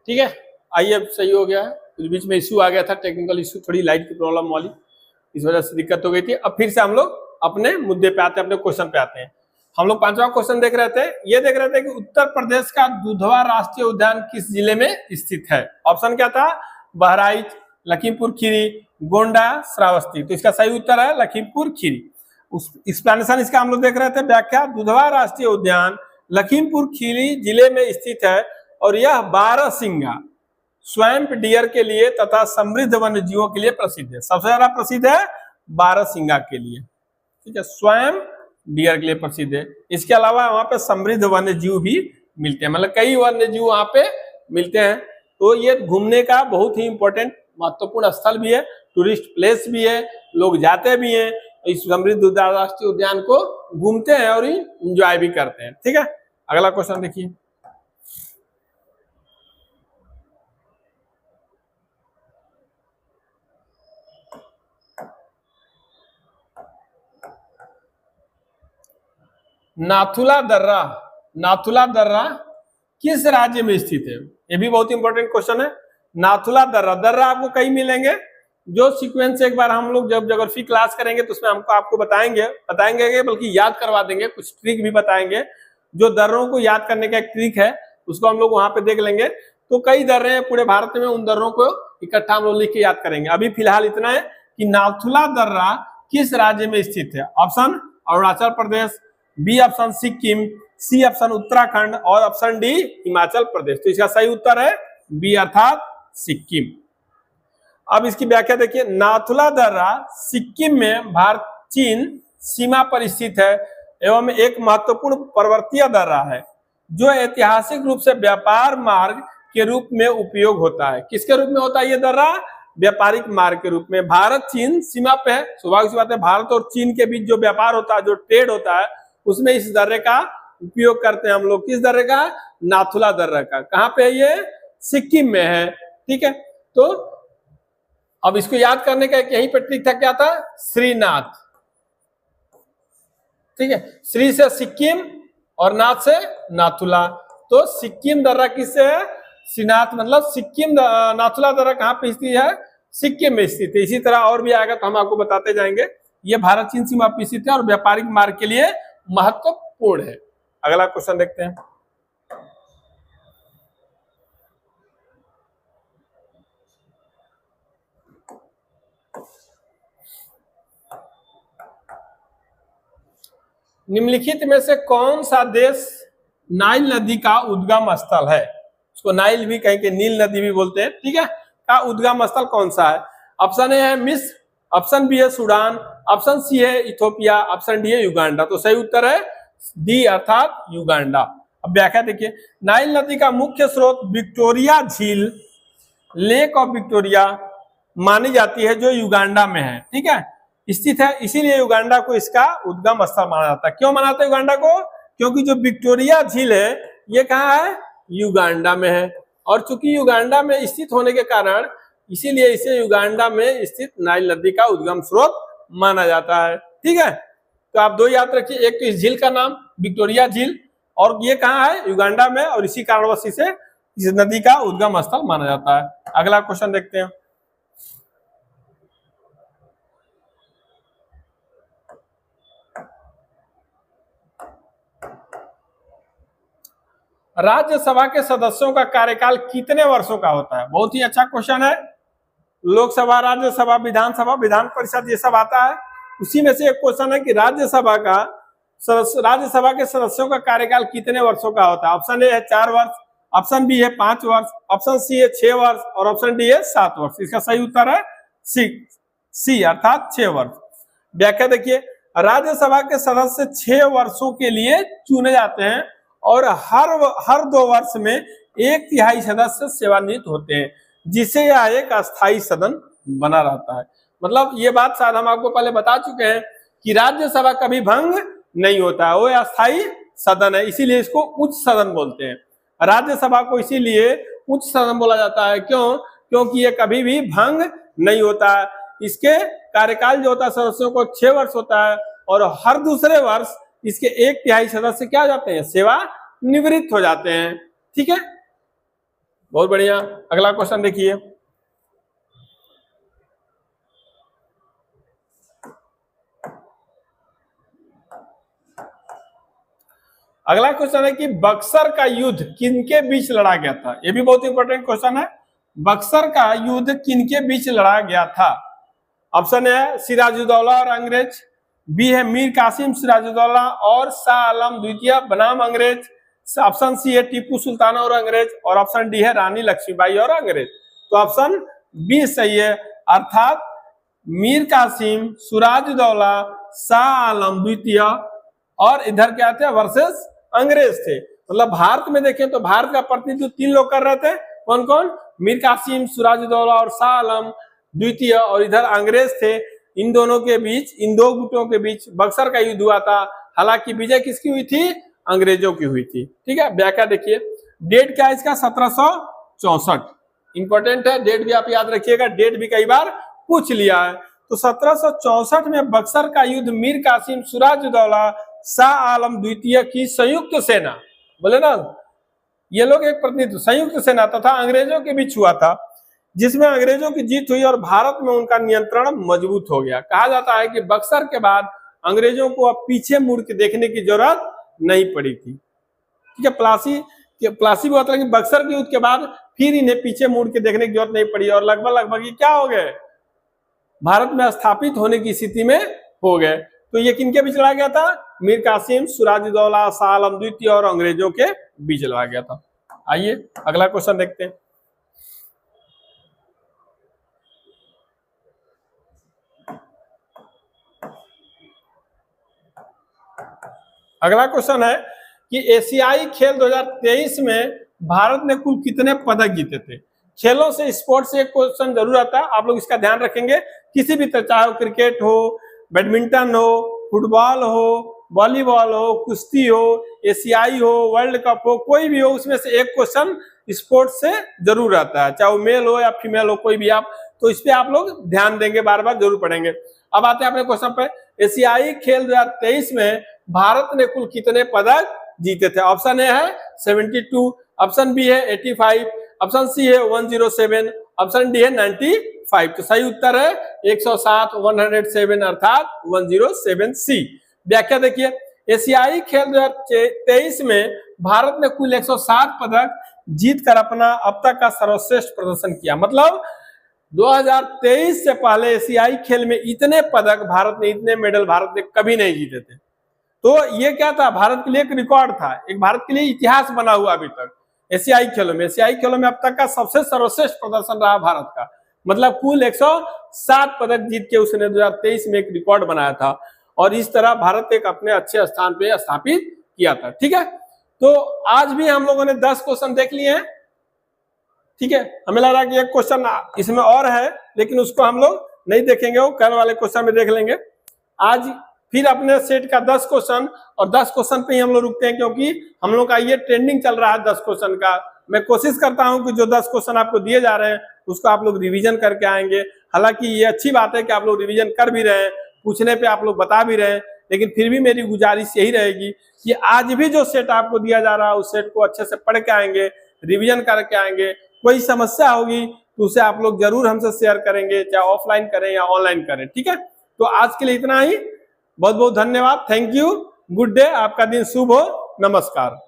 ठीक है, आइए अब सही हो गया है। कुछ बीच में इश्यू आ गया था, टेक्निकल इश्यू, थोड़ी लाइट की प्रॉब्लम वाली, इस वजह से दिक्कत हो गई थी। अब फिर से हम लोग अपने मुद्दे पे आते हैं, अपने क्वेश्चन पे आते हैं। हम लोग 5वां क्वेश्चन देख रहे थे, ये देख रहे थे कि उत्तर प्रदेश का दुधवा राष्ट्रीय उद्यान किस जिले में स्थित है। ऑप्शन क्या था, बहराइच, लखीमपुर खीरी, गोंडा, श्रावस्ती। तो इसका सही उत्तर है लखीमपुर खीरी। उस एक्सप्लेनेशन इसका हम लोग देख रहे थे, व्याख्या, दुधवा राष्ट्रीय उद्यान लखीमपुर खीरी जिले में स्थित है और यह बारहसिंगा स्वैम्प डियर के लिए तथा समृद्ध वन्य जीवों के लिए प्रसिद्ध है। सबसे ज्यादा प्रसिद्ध है बारहसिंगा के लिए, ठीक है, स्वैम्प डियर के लिए प्रसिद्ध है। इसके अलावा वहां पे समृद्ध वन्य जीव भी मिलते हैं, मतलब कई वन्य जीव वहां पे मिलते हैं। तो ये घूमने का बहुत ही इंपॉर्टेंट महत्वपूर्ण स्थल भी है, टूरिस्ट प्लेस भी है, लोग जाते भी हैं इस समृद्ध राष्ट्रीय उद्यान को, घूमते हैं और इंजॉय भी करते हैं। ठीक है, अगला क्वेश्चन देखिए। नाथुला दर्रा, नाथुला दर्रा किस राज्य में स्थित है? ये भी बहुत इंपॉर्टेंट क्वेश्चन है। नाथुला दर्रा, दर्रा आपको कई मिलेंगे, जो सीक्वेंस से एक बार हम लोग जब ज्योग्राफी क्लास करेंगे तो उसमें हमको आपको बताएंगे बल्कि याद करवा देंगे, कुछ ट्रिक भी बताएंगे। जो दर्रों को याद करने का एक ट्रिक है उसको हम लोग वहां पे देख लेंगे। तो कई दर्रे हैं पूरे भारत में, उन दर्रों को इकट्ठा हम लोग लिख के याद करेंगे। अभी फिलहाल इतना है कि नाथुला दर्रा किस राज्य में स्थित है। Option Arunachal Pradesh, B option Sikkim, C option Uttarakhand और ऑप्शन डी हिमाचल प्रदेश। तो इसका सही उत्तर है बी अर्थात सिक्किम। अब इसकी व्याख्या देखिए, नाथुला दर्रा सिक्किम में भारत चीन सीमा पर स्थित है एवं एक महत्वपूर्ण पर्वतीय दर्रा है जो ऐतिहासिक रूप से व्यापार मार्ग के रूप में उपयोग होता है। किसके रूप में होता है ये दर्रा? व्यापारिक मार्ग के रूप में। भारत चीन सीमा पे है, स्वाभाविक सी बात है, भारत और चीन के बीच जो व्यापार होता है, जो ट्रेड होता है, उसमें इस दर्रे का उपयोग करते हैं हम लोग। किस दर्रे का? नाथुला दर्रा का। कहाँ पे है ये? सिक्किम में है। ठीक है, तो अब इसको याद करने का यहीं पे ट्रिक था, क्या था? श्रीनाथ। ठीक है, श्री से सिक्किम और नाथ से नाथुला। तो सिक्किम दर्रा किससे है? श्रीनाथ, मतलब सिक्किम। नाथुला दर्रा कहाँ पे स्थित है? सिक्किम में स्थित है। इसी तरह और भी आएगा तो हम आपको बताते जाएंगे। ये भारत चीन सीमा पर स्थित है और व्यापारिक मार्ग के लिए महत्वपूर्ण है। अगला क्वेश्चन देखते हैं। निम्नलिखित में से कौन सा देश नाइल नदी का उद्गम स्थल है? उसको नाइल भी कहेंगे, नील नदी भी बोलते हैं। ठीक है, का उद्गम स्थल कौन सा है? ऑप्शन ए है मिस्र, ऑप्शन बी है सूडान, ऑप्शन सी है इथोपिया, ऑप्शन डी है युगांडा। तो सही उत्तर है डी अर्थात युगांडा। अब व्याख्या देखिए, नाइल नदी का मुख्य स्रोत विक्टोरिया झील, लेक ऑफ विक्टोरिया मानी जाती है जो युगांडा में है। ठीक है, स्थित है, इसीलिए युगांडा को इसका उद्गम स्थल माना जाता है। क्यों माना जाता है युगांडा को? क्योंकि जो विक्टोरिया झील है ये कहाँ है? युगांडा में है। और चूंकि युगांडा में स्थित होने के कारण इसीलिए इसे युगांडा में स्थित नाइल नदी का उद्गम स्रोत माना जाता है। ठीक है, तो आप दो याद रखिए, एक तो इस झील का नाम विक्टोरिया झील, और ये कहाँ है? युगांडा में, और इसी कारणवश इसे इस नदी का उद्गम स्थल माना जाता है। अगला क्वेश्चन देखते हैं। राज्यसभा के सदस्यों का कार्यकाल कितने वर्षों का होता है? बहुत ही अच्छा क्वेश्चन है। लोकसभा, राज्यसभा, विधानसभा, विधान परिषद, ये सब आता है। उसी में से एक क्वेश्चन है कि राज्यसभा के सदस्यों का कार्यकाल कितने वर्षों का होता है? ऑप्शन ए है 4 वर्ष, ऑप्शन बी है 5 वर्ष, ऑप्शन सी है 6 वर्ष और ऑप्शन डी है 7 वर्ष। इसका सही उत्तर है सी अर्थात 6 वर्ष। व्याख्या देखिए, राज्यसभा के सदस्य 6 वर्षों के लिए चुने जाते हैं और हर 2 वर्ष में 1/3 सदस्य सेवानिवृत्त होते हैं, जिसे यह एक अस्थायी सदन बना रहता है। मतलब ये बात शायद हम आपको पहले बता चुके हैं कि राज्यसभा कभी भंग नहीं होता है, वो अस्थायी सदन है, इसीलिए इसको उच्च सदन बोलते हैं। राज्यसभा को इसीलिए उच्च सदन बोला जाता है। क्यों? क्योंकि ये कभी भी भंग नहीं होता है। इसके कार्यकाल जो होता है सदस्यों को 6 वर्ष होता है और हर दूसरे वर्ष इसके 1/3 सदस्य क्या हो जाते हैं? सेवा निवृत्त हो जाते हैं। ठीक है, बहुत बढ़िया। अगला क्वेश्चन देखिए। अगला क्वेश्चन है कि बक्सर का युद्ध किनके बीच लड़ा गया था। ये भी बहुत इंपॉर्टेंट क्वेश्चन है। बक्सर का युद्ध किनके बीच लड़ा गया था। ऑप्शन है सिराजुद्दौला और अंग्रेज, बी है मीर कासिम सिराजुद्दौला और शाह आलम द्वितीय बनाम अंग्रेज, ऑप्शन सी है टीपू सुल्तान और अंग्रेज, और ऑप्शन डी है रानी लक्ष्मीबाई और अंग्रेज। तो ऑप्शन बी सही है, अर्थात मीर कासिम सिराजुद्दौला शाह आलम द्वितीय और इधर क्या थे वर्सेस अंग्रेज थे। मतलब भारत में देखें तो भारत का प्रतिनिधित्व 3 लोग कर रहे थे। कौन कौन? मीर कासिम सिराजुद्दौला और शाह आलम द्वितीय, और इधर अंग्रेज थे। इन दोनों के बीच, इन दो गुटों के बीच बक्सर का युद्ध हुआ था। हालांकि विजय किसकी हुई थी? अंग्रेजों की हुई थी। ठीक है, व्याख्या देखिए। डेट क्या है इसका? 1764। इंपॉर्टेंट है, डेट भी आप याद रखिएगा, डेट भी कई बार पूछ लिया है। तो 1764 में बक्सर का युद्ध मीर कासिम सिराजुद्दौला शाह आलम द्वितीय की संयुक्त सेना, बोले ना ये लोग एक प्रतिनिधित्व, संयुक्त सेना तथा अंग्रेजों के बीच हुआ था, जिसमें अंग्रेजों की जीत हुई और भारत में उनका नियंत्रण मजबूत हो गया। कहा जाता है कि बक्सर के बाद अंग्रेजों को अब पीछे मुड़ के देखने की जरूरत नहीं पड़ी थी। ठीक है, प्लासी भी होता है कि बक्सर के युद्ध के बाद फिर इन्हें पीछे मुड़ के देखने की जरूरत नहीं पड़ी और लगभग ये क्या हो गए? भारत में स्थापित होने की स्थिति में हो गए। तो ये किनके बीच लड़ा गया था? मीर कासिम सिराजुद्दौला शाह आलम द्वितीय और अंग्रेजों के बीच लड़ा गया था। आइए अगला क्वेश्चन देखते हैं। अगला क्वेश्चन है कि एशियाई खेल 2023 में भारत ने कुल कितने पदक जीते थे। खेलों से स्पोर्ट्स से एक क्वेश्चन जरूर आता है, आप लोग इसका ध्यान रखेंगे। किसी भी तरह, चाहे क्रिकेट हो, बैडमिंटन हो, फुटबॉल हो, वॉलीबॉल हो, कुश्ती हो, एशियाई हो, वर्ल्ड कप हो, कोई भी हो, उसमें से एक क्वेश्चन स्पोर्ट्स से जरूर आता है, चाहे वो मेल हो या फीमेल हो, कोई भी आप। तो इस पे आप लोग ध्यान देंगे, बार बार जरूर पढ़ेंगे। अब आते हैं अपने क्वेश्चन पे। एशियाई खेल 2023 में भारत ने कुल कितने पदक जीते थे। ऑप्शन ए है 72, ऑप्शन बी है 85, ऑप्शन सी है 107, ऑप्शन डी है 95। तो सही उत्तर है 107, 107 अर्थात 107 सी। व्याख्या देखिए। एशियाई खेल 2023 में भारत ने कुल 107 पदक जीतकर अपना अब तक का सर्वश्रेष्ठ प्रदर्शन किया। मतलब 2023 से पहले एशियाई खेल में इतने पदक भारत ने, इतने मेडल भारत ने कभी नहीं जीते थे। तो ये क्या था? भारत के लिए एक रिकॉर्ड था, एक भारत के लिए इतिहास बना हुआ अभी तक एशियाई खेलों में। एशियाई खेलों में अब तक का सबसे सर्वश्रेष्ठ प्रदर्शन रहा भारत का। मतलब कुल 107 पदक जीत के उसने 2023 में एक रिकॉर्ड बनाया था, और इस तरह भारत एक अपने अच्छे स्थान पे स्थापित किया था। ठीक है, तो आज भी हम लोगों ने 10 क्वेश्चन देख लिए हैं। ठीक है, हमें लग रहा है कि एक क्वेश्चन इसमें और है, लेकिन उसको हम लोग नहीं देखेंगे, वो कल वाले क्वेश्चन में देख लेंगे। आज फिर अपने सेट का 10 क्वेश्चन, और 10 क्वेश्चन पे ही हम लोग रुकते हैं, क्योंकि हम लोग का ये ट्रेंडिंग चल रहा है 10 क्वेश्चन का। मैं कोशिश करता हूं कि जो 10 क्वेश्चन आपको दिए जा रहे हैं उसको आप लोग रिवीजन करके आएंगे। हालांकि ये अच्छी बात है कि आप लोग रिवीजन कर भी रहे हैं, पूछने पे आप लोग बता भी रहे हैं, लेकिन फिर भी मेरी गुजारिश यही रहेगी कि आज भी जो सेट आपको दिया जा रहा है उस सेट को अच्छे से पढ़ के आएंगे, रिविजन करके आएंगे। कोई समस्या होगी तो उसे आप लोग जरूर हमसे शेयर करेंगे, चाहे ऑफलाइन करें या ऑनलाइन करें। ठीक है, तो आज के लिए इतना ही। बहुत बहुत धन्यवाद, थैंक यू, गुड डे, आपका दिन शुभ हो, नमस्कार।